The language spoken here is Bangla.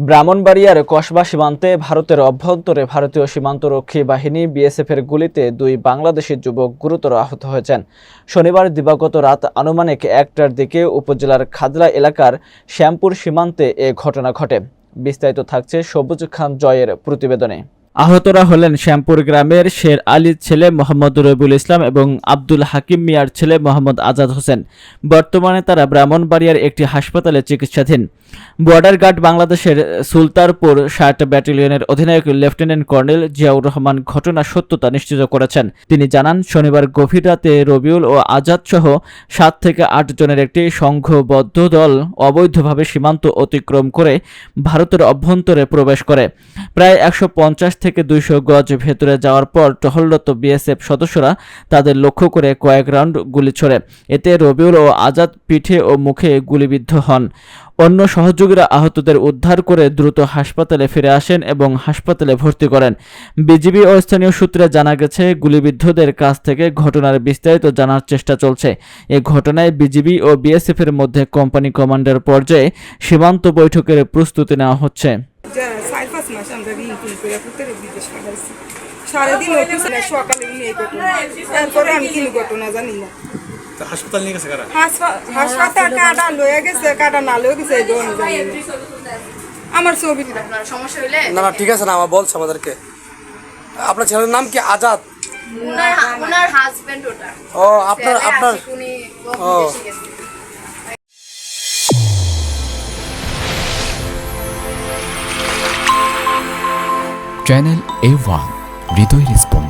ব্রাহ্মণবাড়িয়ার কসবা সীমান্তে ভারতের অভ্যন্তরে ভারতীয় সীমান্তরক্ষী বাহিনী বিএসএফের গুলিতে 2 বাংলাদেশি যুবক গুরুতর আহত হয়েছেন। শনিবার দিবাগত রাত আনুমানিক 1টার দিকে উপজেলার খাদলা এলাকার শ্যামপুর সীমান্তে এ ঘটনা ঘটে। বিস্তারিত থাকছে সবুজ খান জয়ের প্রতিবেদনে। আহতরা হলেন শ্যামপুর গ্রামের শের আলীর ছেলে মোহাম্মদ রবিউল ইসলাম এবং আব্দুল হাকিম মিয়ার ছেলে মোহাম্মদ আজাদ হোসেন। বর্তমানে তারা ব্রাহ্মণবাড়িয়ার একটি হাসপাতালে চিকিৎসাধীন। বর্ডার গার্ড বাংলাদেশের সুলতানপুর 60 ব্যাটালিয়নের অধিনায়ক লেফটেন্যান্ট কর্নেল জিয়াউর রহমান ঘটনার সত্যতা নিশ্চিত করেছেন। তিনি জানান, শনিবার গভীর রাতে রবিউল ও আজাদ সহ 7 থেকে 8 জনের একটি সংঘবদ্ধ দল অবৈধভাবে সীমান্ত অতিক্রম করে ভারতের অভ্যন্তরে প্রবেশ করে। প্রায় 150 থেকে 200 গজ ভেতরে যাওয়ার পর টহলরত বিএসএফ সদস্যরা তাদের লক্ষ্য করে কয়েক রাউন্ড গুলি ছোড়ে। এতে রবিউল ও আজাদ পিঠে ও মুখে গুলিবিদ্ধ হন। অন্য সহযোগীরা আহতদের উদ্ধার করে দ্রুত হাসপাতালে ফিরে আসেন এবং হাসপাতালে ভর্তি করেন। বিজিবি ও স্থানীয় সূত্রে জানা গেছে, গুলিবিদ্ধদের কাছ থেকে ঘটনার বিস্তারিত জানার চেষ্টা চলছে। এ ঘটনায় বিজিবি ও বিএসএফের মধ্যে কোম্পানি কমান্ডার পর্যায়ে সীমান্ত বৈঠকের প্রস্তুতি নেওয়া হচ্ছে। সারাদিন সকালে এই ঘটনা, তারপরে আমি কি ঘটনা জানি না। হাসপাতাল নিয়ে গেছে কারা? হাসপাতাল কাটা লয়ে গেছে, কাটা না লয়ে গেছে আমার ছবি। সমস্যা হইলে না না ঠিক আছে না, আমার বলছে আমাদেরকে। আপনার ছেলের নাম কি? আজাদ? ওনার হাজবেন্ড ওটা। ও আপনার ও চ্যানেল A1 হৃদয় রেসপন্স।